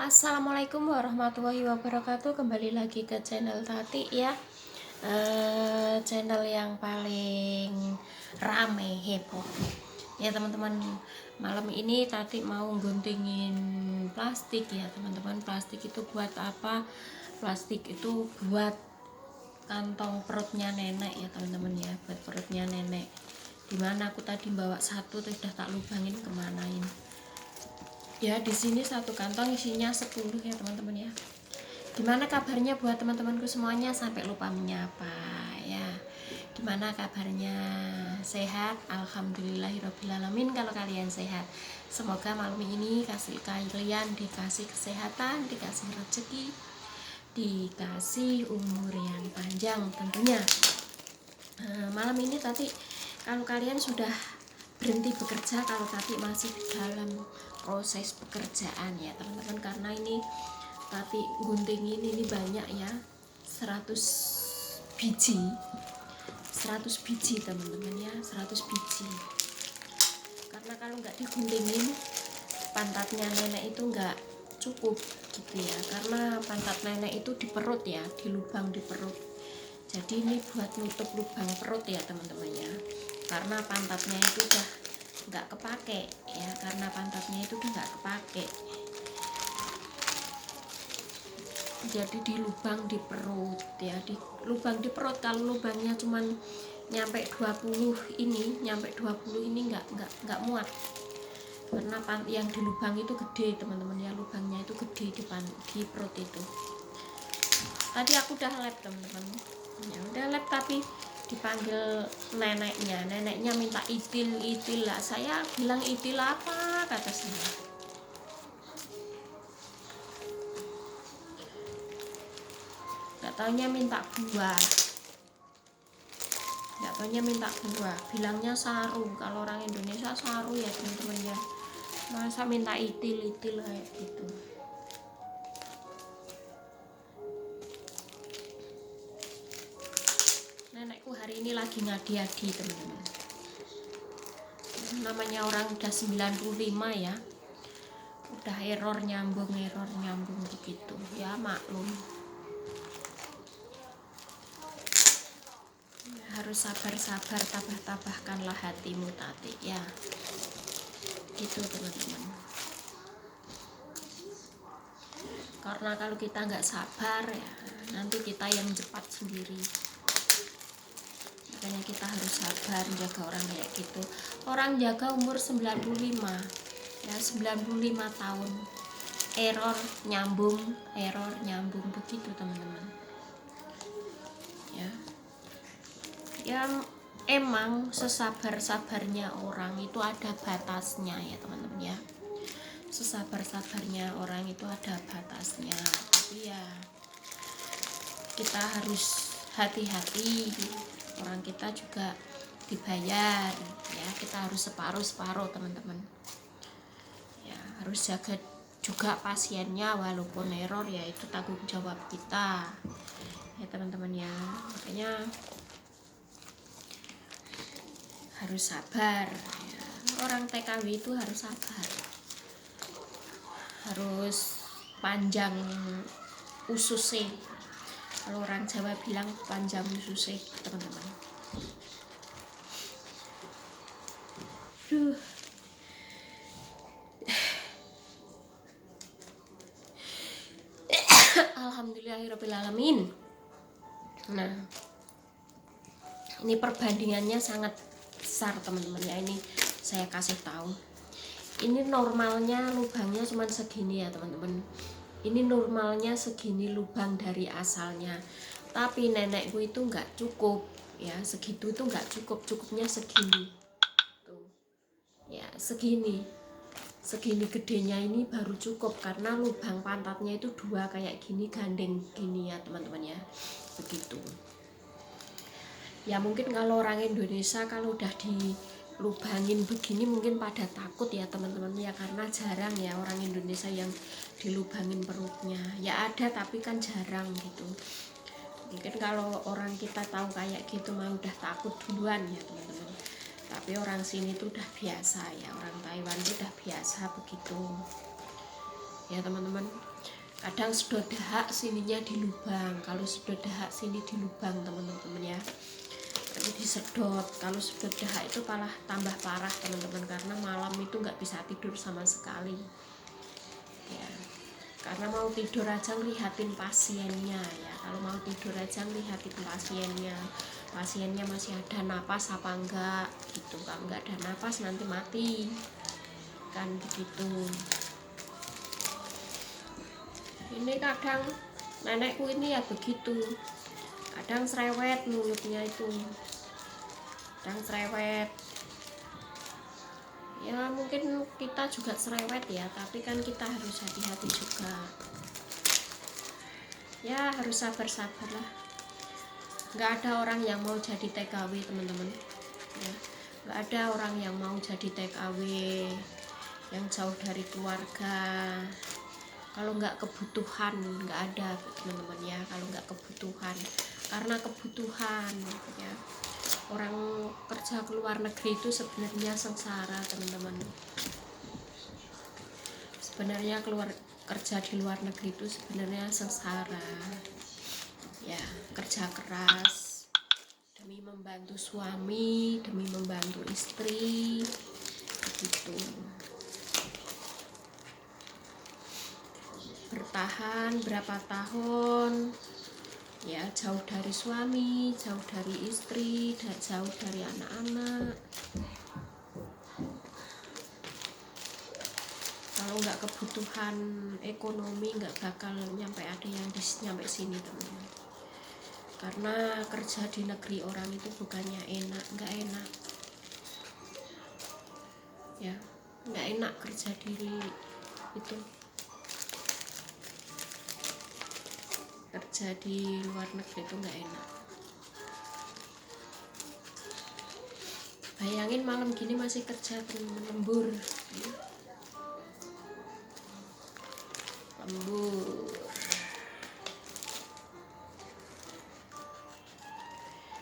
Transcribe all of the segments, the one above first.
Assalamualaikum warahmatullahi wabarakatuh. Kembali lagi ke channel Tati ya. Channel yang paling rame heboh ya teman-teman. Malam ini Tati mau guntingin plastik ya teman-teman. Plastik itu buat apa? Plastik itu buat kantong perutnya nenek ya teman-teman ya, buat perutnya nenek. Dimana aku tadi bawa satu udah tak lubangin kemanain ya. Di sini satu kantong isinya 10 ya teman-teman ya. Gimana kabarnya buat teman-temanku semuanya, sampai lupa menyapa ya. Gimana kabarnya, sehat? Alhamdulillahirobbilalamin. Kalau kalian sehat, semoga malam ini kalian dikasih kesehatan, dikasih rezeki, dikasih umur yang panjang tentunya. Malam ini Tati, kalau kalian sudah berhenti bekerja, kalau Tati masih dalam proses pekerjaan ya teman-teman, karena ini Tati guntingin ini banyak ya, 100 biji teman-teman ya, 100 biji. Karena kalau nggak diguntingin pantatnya nenek itu nggak cukup gitu ya, karena pantat nenek itu di perut ya, di lubang di perut. Jadi ini buat nutup lubang perut ya teman-teman ya, karena pantatnya itu udah nggak kepake ya, karena pantatnya itu udah nggak kepake. Jadi di lubang di perut ya, di lubang di perut. Kalau lubangnya cuman nyampe 20 ini nggak muat, karena yang di lubang itu gede teman-teman ya, lubangnya itu gede di perut itu. Tadi aku udah lab teman-teman ya, udah lab, tapi dipanggil neneknya minta itil lah. Saya bilang itil apa, kata saya. Nggak taunya minta buah, bilangnya saru. Kalau orang Indonesia saru ya teman-teman ya, masa minta itil kayak gitu. Nenekku hari ini lagi ngadi-adi teman-teman. Namanya orang udah 95 ya, udah error nyambung begitu ya, maklum. Harus sabar-sabar, tabah-tabahkanlah hatimu Tati ya, gitu teman-teman. Karena kalau kita nggak sabar ya, nanti kita yang cepat sendiri. Makanya kita harus sabar jaga orang kayak gitu. Orang jaga umur 95 ya, 95 tahun, error nyambung begitu teman-teman ya. Yang emang sesabar-sabarnya orang itu ada batasnya ya teman-teman ya, sesabar-sabarnya orang itu ada batasnya. Tapi ya kita harus hati-hati, orang kita juga dibayar ya, kita harus separuh teman-teman ya, harus jaga juga pasiennya. Walaupun error ya itu tanggung jawab kita ya teman-teman ya. Makanya harus sabar ya. Orang TKW itu harus sabar, harus panjang ususnya. Kalau orang Jawa bilang panjang ususnya teman-teman. Alhamdulillahirobbilalamin. Nah, ini perbandingannya sangat besar teman-teman ya. Ini saya kasih tahu, ini normalnya lubangnya cuma segini ya teman-teman. Ini normalnya segini lubang dari asalnya, tapi nenekku itu nggak cukup ya, segitu itu nggak cukup, cukupnya segini tuh ya, segini gedenya ini baru cukup, karena lubang pantatnya itu dua kayak gini, gandeng gini ya teman-teman ya, begitu ya. Mungkin kalau orang Indonesia kalau udah dilubangin begini mungkin pada takut ya teman-teman ya, karena jarang ya orang Indonesia yang dilubangin perutnya ya. Ada tapi kan jarang gitu. Mungkin kalau orang kita tahu kayak gitu mah udah takut duluan ya teman-teman. Tapi orang sini tuh udah biasa ya, orang Taiwan tuh udah biasa begitu ya teman-teman. Kadang sedot dahak sininya di lubang, kalau sedot dahak sini di lubang teman-teman ya, nanti disedot. Kalau sedot dahak itu malah tambah parah teman-teman, karena malam itu nggak bisa tidur sama sekali ya, karena mau tidur aja ngelihatin pasiennya ya. Kalau mau tidur aja ngelihatin pasiennya masih ada napas apa enggak gitu. Kalau enggak ada napas nanti mati kan begitu. Ini kadang nenekku ini ya begitu, kadang cerewet mulutnya itu, kadang cerewet ya. Mungkin kita juga cerewet ya, tapi kan kita harus hati-hati juga ya, harus sabar-sabar lah. Nggak ada orang yang mau jadi TKW teman-teman ya, nggak ada orang yang mau jadi TKW yang jauh dari keluarga. Kalau nggak kebutuhan nggak ada teman-teman ya, kalau nggak kebutuhan, karena kebutuhan ya. Orang kerja ke luar negeri itu sebenarnya sengsara teman-teman. Sebenarnya kerja di luar negeri itu sebenarnya sengsara ya, kerja keras demi membantu suami, demi membantu istri begitu. Bertahan berapa tahun ya, jauh dari suami, jauh dari istri, dan jauh dari anak-anak. Kalau nggak kebutuhan ekonomi nggak bakal nyampe ada yang nyampe sini teman-teman. Karena kerja di negeri orang itu bukannya enak, nggak enak ya, nggak enak kerja di itu, kerja di luar negeri itu nggak enak. Bayangin malam gini masih kerja lembur ya. Lembur.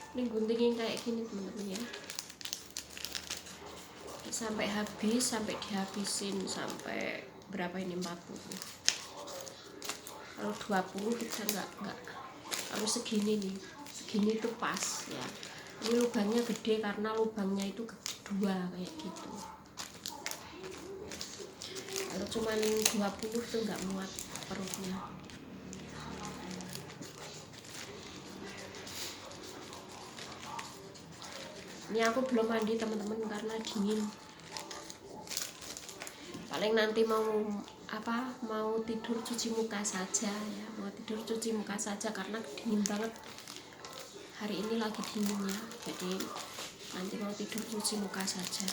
Ini guntingin kayak gini teman-teman ya, sampai habis, sampai dihabisin sampai berapa ini, 40. Kalau 20 bisa enggak, harus segini nih, segini tuh pas ya. Ini lubangnya gede karena lubangnya itu kedua kayak gitu. Kalau cuman 20 tuh nggak muat perutnya. Ini aku belum mandi teman-teman karena dingin. Paling nanti mau tidur cuci muka saja ya, mau tidur cuci muka saja karena dingin banget hari ini, lagi dinginnya. Jadi nanti mau tidur cuci muka saja.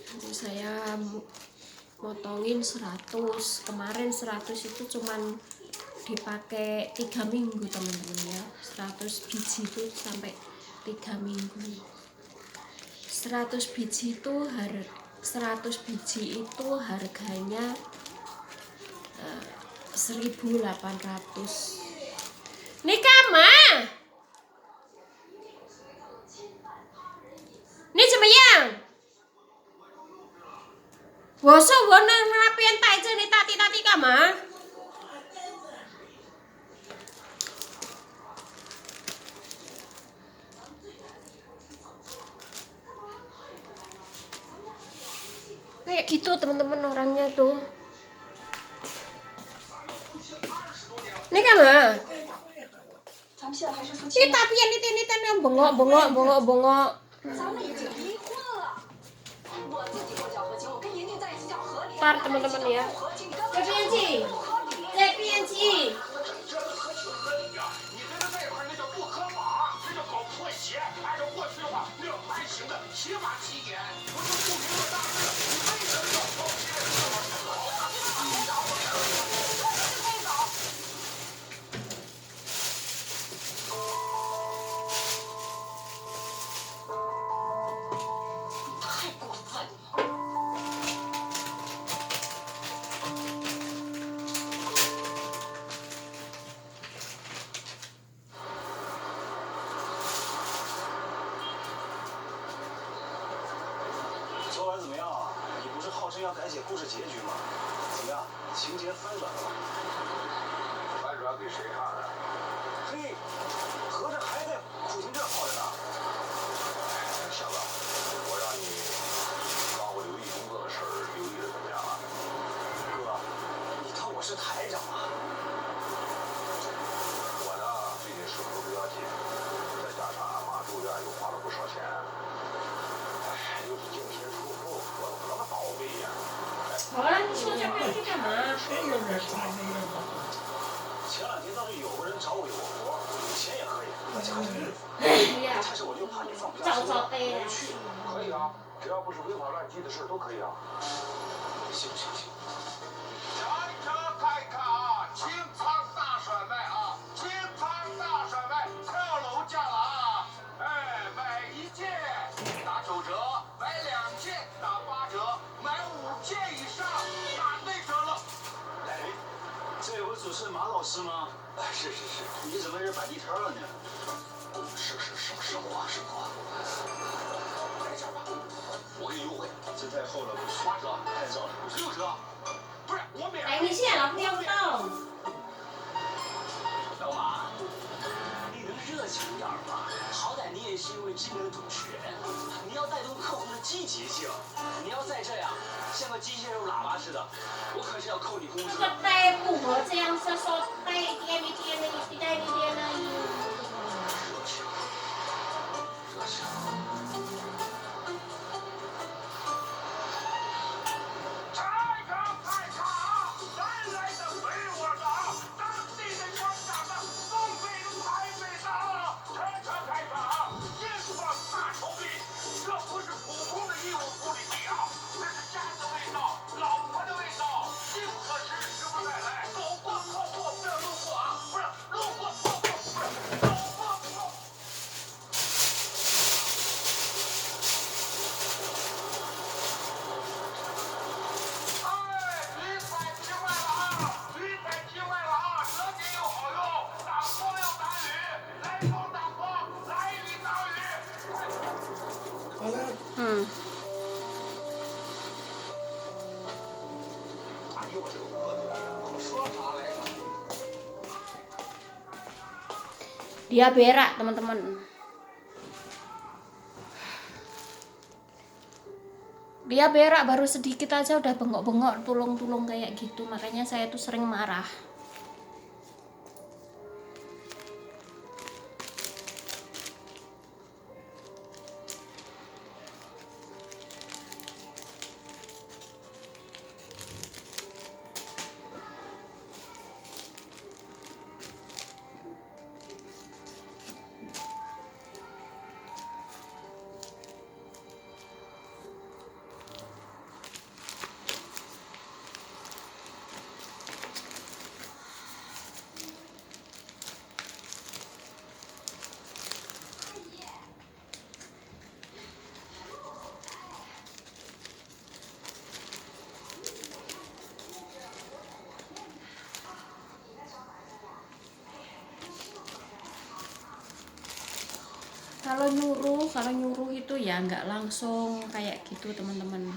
Nanti saya motongin 100, kemarin 100 itu cuman dipakai 3 minggu teman-teman ya. 100 biji itu sampai 3 minggu. 100 biji itu 100 biji itu harganya 1.800. Nikah mah ini cemayang woso wana ngelapian tak aja nih tati kama. Kayak gitu teman-teman orangnya tuh. Ini kan mah. Ini tapi yang niten yang bengok. Ntar teman-teman ya. Cepien. 昨晚怎么样啊？你不是号称要改写故事结局吗？怎么样，情节翻转了吗？翻转给谁看啊？嘿，合着还在苦情镇耗着呢。小子，我让你帮我留意工作的事儿，留意的怎么样啊？哥，你当我是台长啊？我呢，最近手头比较紧，再加上俺妈住院又花了不少钱，哎，又是净身出户，我和个倒霉一样。好了，你说这边去干嘛？前两天倒是有个人找我有个活，钱也可以，而且还是日付。但是我就怕你放不下心，没人去。可以啊，只要不是违法乱纪的事都可以啊。行。家看一看啊，清仓大甩卖啊，清仓大甩卖，跳楼价了啊！哎，买1件打9折，买2件打8折，买5件以上打内折了。哎，这位主持人马老师吗？哎，是，你怎么是摆地摊了呢？是生活。来这儿吧，我给你优惠，这太厚了，不行。8折，太早了，不行。 6折，不是我免。哎，你现在老要不到。老马，你能热情点吗？好歹你也是一位知名的主持人，你要带动客户的积极性。你要再这样，像个机械肉喇叭似的，我可是要扣你工资。这个呆不和这样是说呆一天一天的，一天一天的。热情。太卡，南来的北我的，当地的香港的，东北的台北的，开场，硬放大手笔，这不是普通的义务处理器啊，这是家的味道，老婆的味道，幸可时时不再来，走过错过不要路过啊，不是路过错过，不是走过错。嗯。Dia berak, teman-teman. Dia berak baru sedikit aja udah bengok-bengok, tulung-tulung kayak gitu. Makanya saya tuh sering marah. Kalau nyuruh itu ya nggak langsung kayak gitu, teman-teman.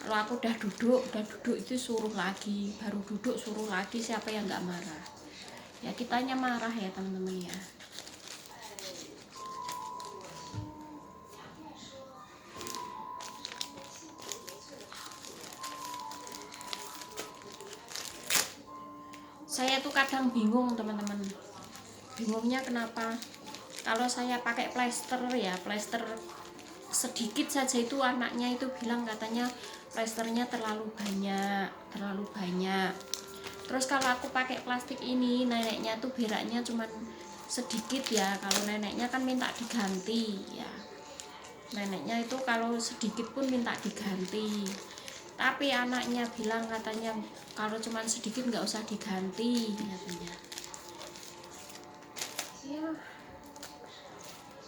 Kalau aku udah duduk itu suruh lagi, baru duduk suruh lagi, siapa yang nggak marah? Ya kitanya marah ya, teman-teman ya. Saya tuh kadang bingung, teman-teman. Bingungnya kenapa? Kalau saya pakai plester ya, plester sedikit saja itu anaknya itu bilang katanya plesternya terlalu banyak. Terus kalau aku pakai plastik ini, neneknya tuh beraknya cuman sedikit ya. Kalau neneknya kan minta diganti ya. Neneknya itu kalau sedikit pun minta diganti. Tapi anaknya bilang katanya kalau cuman sedikit nggak usah diganti katanya. Ya.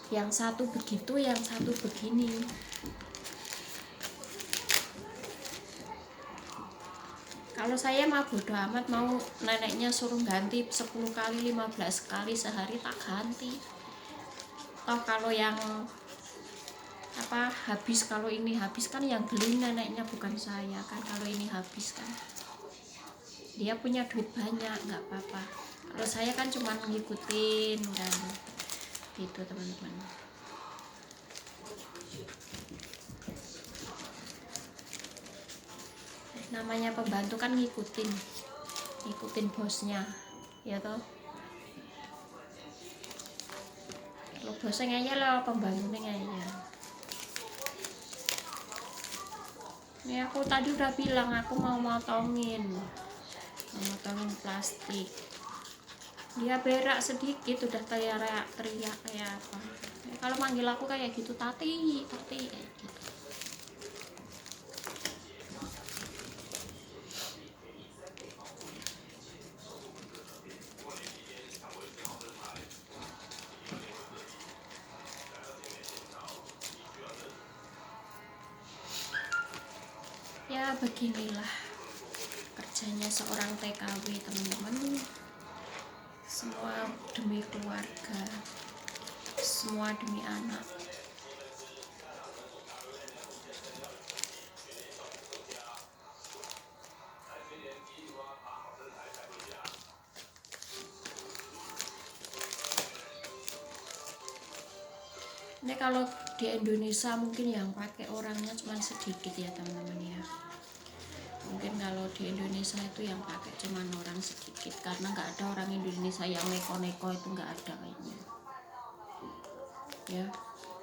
Yang satu begitu, yang satu begini. Kalau saya mah bodo amat, mau neneknya suruh ganti 10 kali 15 kali sehari tak ganti. Toh kalau yang apa habis. Kalau ini habis kan yang beli neneknya bukan saya kan, kalau ini habis kan dia punya duit banyak, nggak apa-apa. Kalau saya kan cuma ngikutin kan gitu teman-teman. Namanya pembantu kan ngikutin bosnya ya toh. Kalau bosnya ngeyel lah pembantunya ngeyel. Ini aku tadi udah bilang aku mau motongin plastik. Dia berak sedikit udah teriak kayak apa. Kalau manggil aku kayak gitu, tati kayak gitu. Ya beginilah kerjanya seorang TKW teman-teman. Semua demi keluarga, semua demi anak. Ini kalau di Indonesia mungkin yang pakai orangnya cuma sedikit ya teman-teman ya. Mungkin kalau di Indonesia itu yang pakai cuma orang sedikit, karena nggak ada orang Indonesia yang neko-neko, itu nggak ada kayaknya ya.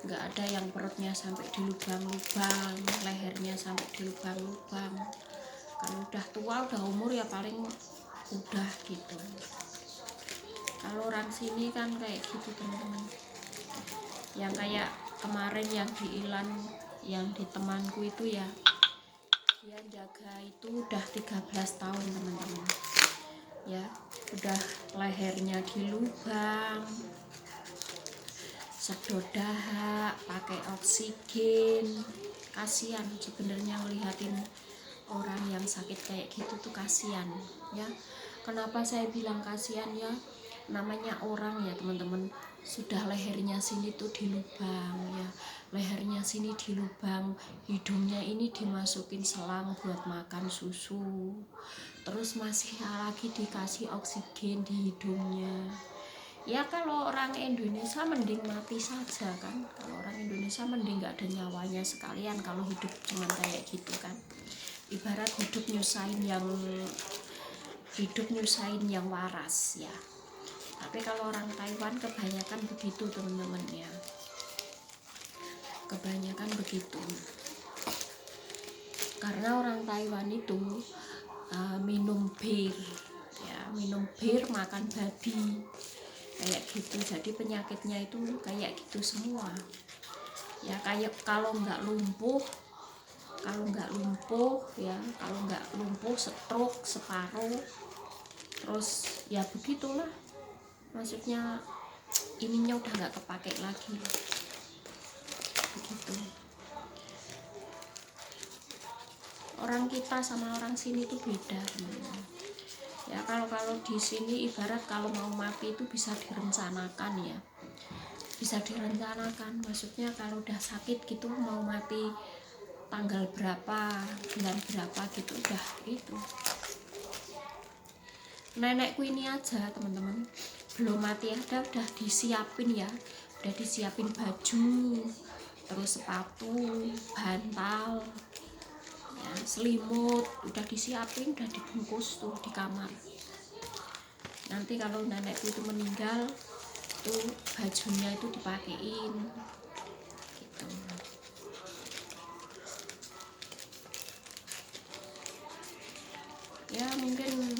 Nggak ada yang perutnya sampai di lubang-lubang, lehernya sampai di lubang-lubang. Kalau udah tua, udah umur ya paling udah gitu. Kalau orang sini kan kayak gitu teman-teman. Yang kayak kemarin yang di Ilan, yang di temanku itu ya, dia jaga itu udah 13 tahun teman-teman ya. Udah lehernya di lubang, sedot dahak, pakai oksigen. Kasihan sebenarnya ngelihatin orang yang sakit kayak gitu tuh, kasihan ya. Kenapa saya bilang kasihan ya? Namanya orang ya teman-teman, sudah lehernya sini tuh di lubang ya, lehernya sini di lubang, hidungnya ini dimasukin selang buat makan susu, terus masih lagi dikasih oksigen di hidungnya ya. Kalau orang Indonesia mending mati saja kan, kalau orang Indonesia mending gak ada nyawanya sekalian kalau hidup cuman kayak gitu kan. Ibarat hidup nyusahin yang waras ya. Tapi kalau orang Taiwan kebanyakan begitu teman-teman ya, kebanyakan begitu. Karena orang Taiwan itu minum bir ya, minum bir, makan babi kayak gitu. Jadi penyakitnya itu kayak gitu semua ya. Kayak kalau nggak lumpuh ya, kalau nggak lumpuh stroke separuh, terus ya begitulah. Maksudnya ininya udah nggak kepake lagi begitu. Orang kita sama orang sini tuh beda teman-teman ya. Kalau di sini ibarat kalau mau mati itu bisa direncanakan ya, bisa direncanakan. Maksudnya kalau udah sakit gitu mau mati tanggal berapa, bulan berapa gitu, udah itu. Nenekku ini aja teman-teman, belum mati ada udah disiapin ya, udah disiapin baju, terus sepatu, bantal ya, selimut, udah disiapin, udah dibungkus tuh di kamar. Nanti kalau nenekku itu meninggal tuh bajunya itu dipakein gitu. Ya mungkin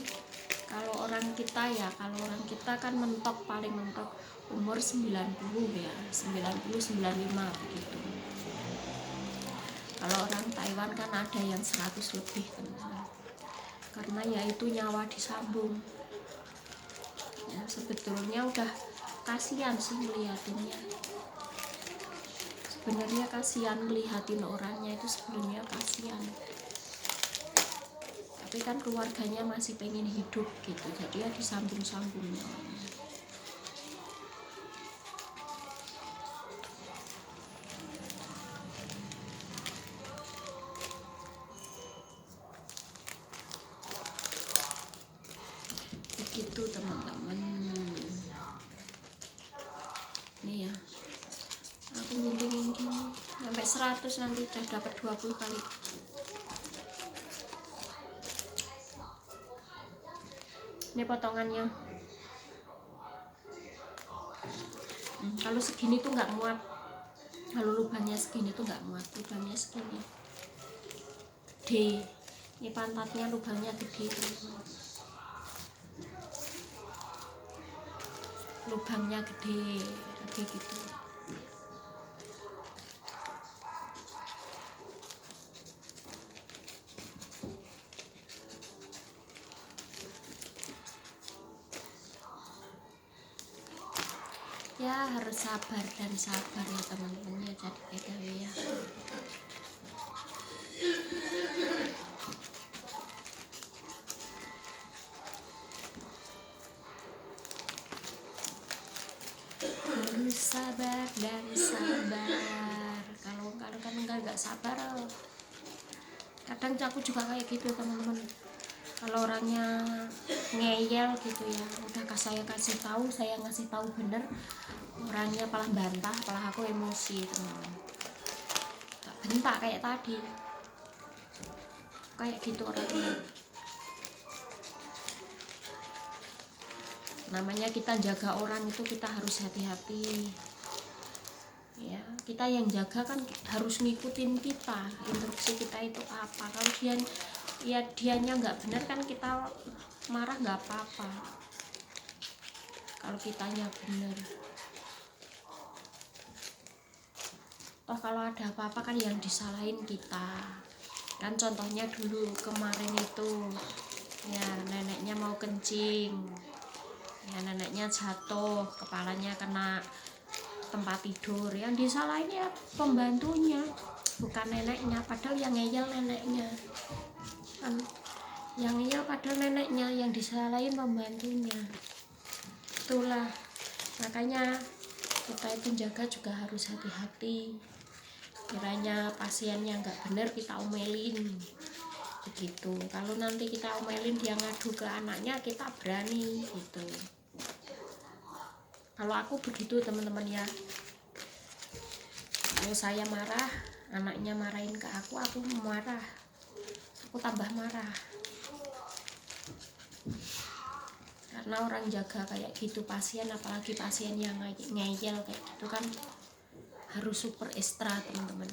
kalau orang kita ya, kalau orang kita kan mentok, paling mentok umur 90 ya, 90-95 begitu. Kalau orang Taiwan kan ada yang 100 lebih teman-teman. Karena ya itu nyawa disambung ya. Sebetulnya udah kasihan sih ngeliatinnya, sebenarnya kasihan ngelihatin orangnya itu, sebenarnya kasihan. Tapi kan keluarganya masih pengen hidup gitu, jadi ya disambung-sambung. sampai 100 nanti udah dapat 20 kali. Ini potongannya. Kalau segini tuh nggak muat. Kalau lubangnya segini tuh nggak muat. Lubangnya segini gede. Ini pantatnya lubangnya gede, teman-teman. Lubangnya gede kayak gitu. Ya harus sabar dan sabar ya teman-teman ya, jadi PKW ya. Harus sabar dan sabar. Kalau kan nggak sabar, kadang aku juga kayak gitu teman-teman. Kalau orangnya ngeyel gitu ya, udah saya kasih tahu, saya ngasih tahu bener, orangnya malah bantah, malah aku emosi teman-teman. Gak bentak kayak tadi, kayak gitu orangnya. Namanya kita jaga orang itu kita harus hati-hati ya. Kita yang jaga kan harus ngikutin kita, instruksi kita itu apa. Kalau dianya nggak benar kan kita marah nggak apa-apa. Kalau kitanya benar, toh kalau ada apa-apa kan yang disalahin kita. Kan contohnya dulu kemarin itu ya, neneknya mau kencing ya, neneknya jatuh, kepalanya kena tempat tidur, yang disalahin ya pembantunya, bukan neneknya. Padahal yang ngeyel neneknya kan, yang ngeyel padahal neneknya, yang disalahin pembantunya. Itulah makanya kita itu jaga juga harus hati-hati. Kiranya pasiennya nggak bener kita omelin begitu. Kalau nanti kita omelin dia ngadu ke anaknya, kita berani gitu. Kalau aku begitu teman-teman ya. Kalau saya marah, anaknya marahin ke aku marah, aku tambah marah. Karena orang jaga kayak gitu pasien, apalagi pasien yang ngeyel kayak gitu kan, harus super ekstra teman-teman.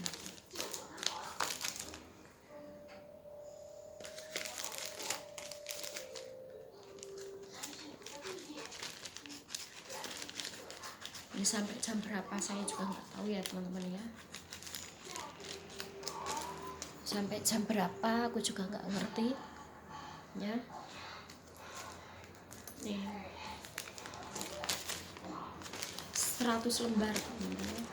Ini sampai jam berapa saya juga nggak tahu ya teman-teman ya. Sampai jam berapa aku juga nggak ngerti ya. Nih 100 lembar teman-teman,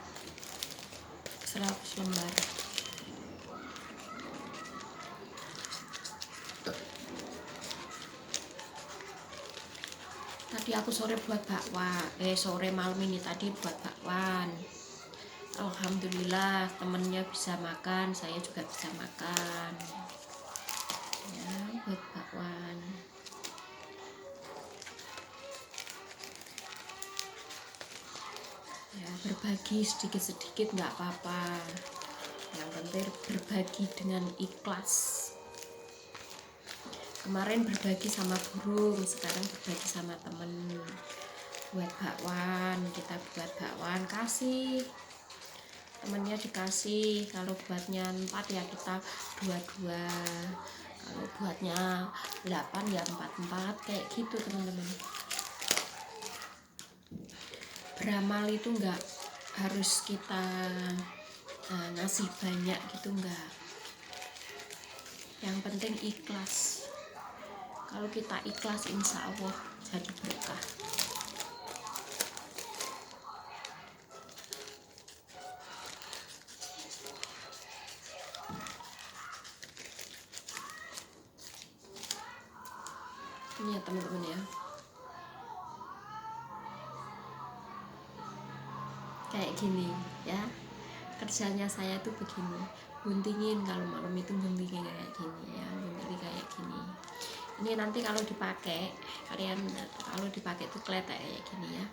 100 lembar. Tadi aku sore buat bakwan, sore malam ini tadi buat bakwan. Alhamdulillah temennya bisa makan, saya juga bisa makan ya, buat bakwan. Ya berbagi sedikit-sedikit nggak apa-apa, yang penting berbagi dengan ikhlas. Kemarin berbagi sama burung, sekarang berbagi sama temen. Buat bakwan, kita buat bakwan, kasih temennya, dikasih. Kalau buatnya 4 ya kita 2-2, kalau buatnya 8 ya 4-4, kayak gitu teman-teman. Beramal itu enggak harus kita ngasih banyak gitu, enggak. Yang penting ikhlas. Kalau kita ikhlas, insya Allah jadi berkah. Ini ya teman-teman ya, kayak gini ya kerjanya saya tuh begini, guntingin. Kalau malam itu guntingin kayak gini ya, gunting kayak gini. Ini nanti kalau dipakai, kalian kalau dipakai tuh kletek kayak gini ya.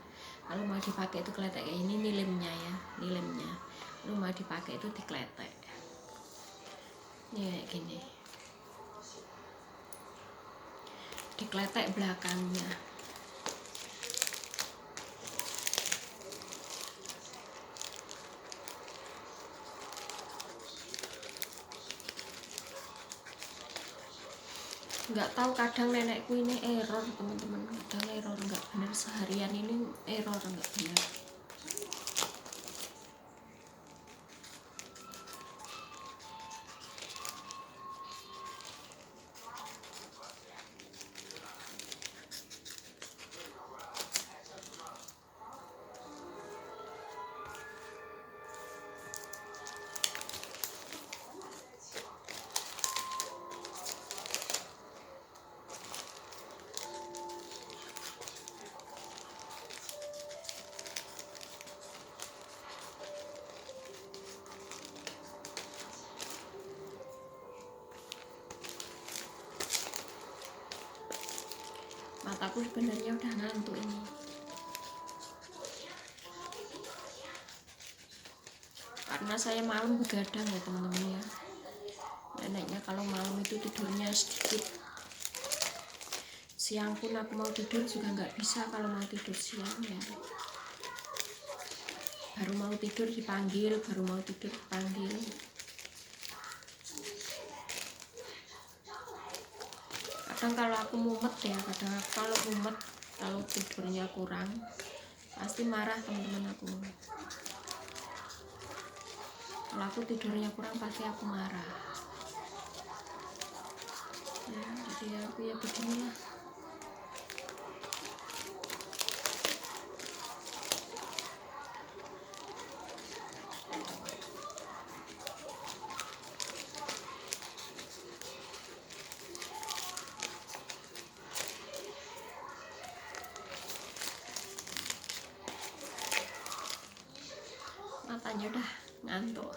Kalau mau dipakai itu kletek kayak ini, nilemnya ya, nilemnya. Kalau mau dipakai itu dikletek. Ini kayak gini, dikletek belakangnya. Nggak tahu, kadang nenekku ini error teman-teman, kadang error nggak benar, seharian ini error nggak benar. Mataku sebenarnya udah ngantuk ini, karena saya malam begadang ya teman-teman ya. Neneknya kalau malam itu tidurnya sedikit, siang pun aku mau tidur juga nggak bisa kalau mau tidur siang ya. Baru mau tidur dipanggil, baru mau tidur dipanggil. Kadang kalau aku mumet ya, kadang kalau mumet, kalau tidurnya kurang pasti marah teman-teman aku. Kalau aku tidurnya kurang pasti aku marah ya. Jadi aku ya beginilah. Matanya udah ngantuk.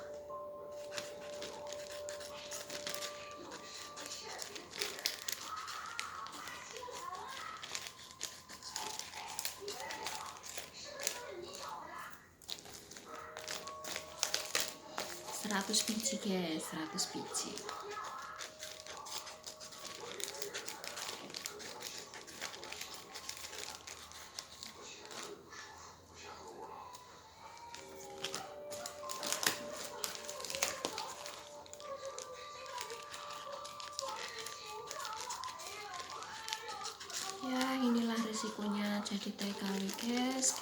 Seratus biji guys, 100 biji. Ya inilah resikonya jadi TKW guys.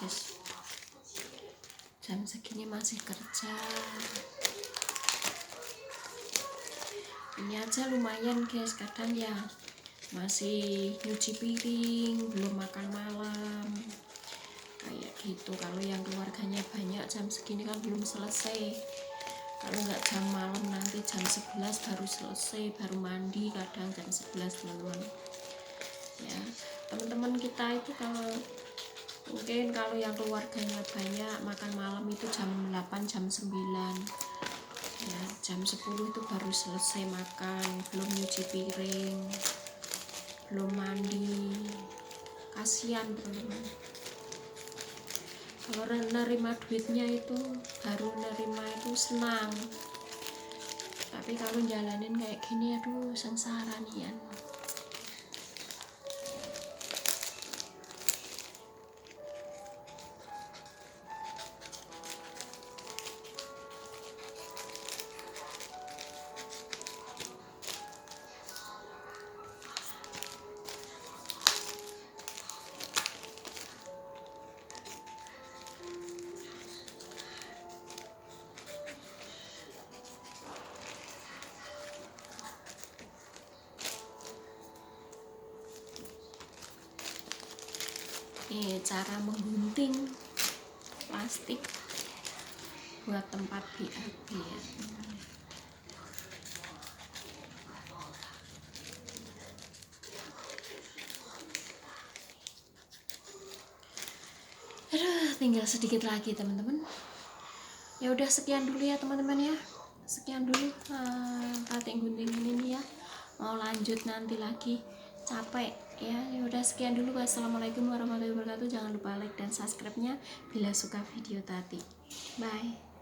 Jam segini masih kerja. Ini aja lumayan guys, kadang ya masih nyuci piring, belum makan malam kayak gitu. Kalau yang keluarganya banyak jam segini kan belum selesai. Kalau nggak jam malam nanti jam 11 baru selesai, baru mandi kadang jam 11 teman-teman ya. Teman-teman kita itu kalau mungkin kalau yang keluarganya banyak makan malam itu jam 8 jam 9 ya, jam 10 itu baru selesai makan, belum nyuci piring, belum mandi. Kasihan teman-teman, kalau nerima duitnya itu baru nerima itu senang, tapi kalau jalanin kayak gini aduh sengsara nih ya. Ini cara menggunting plastik buat tempat BAB ya. Aduh, tinggal sedikit lagi teman-teman. Ya udah sekian dulu ya teman-teman ya. Sekian dulu batik guntingin ini ya. Mau lanjut nanti lagi, capek ya. Ya udah sekian dulu. Wassalamualaikum warahmatullahi wabarakatuh. Jangan lupa like dan subscribe-nya bila suka video Tati. Bye.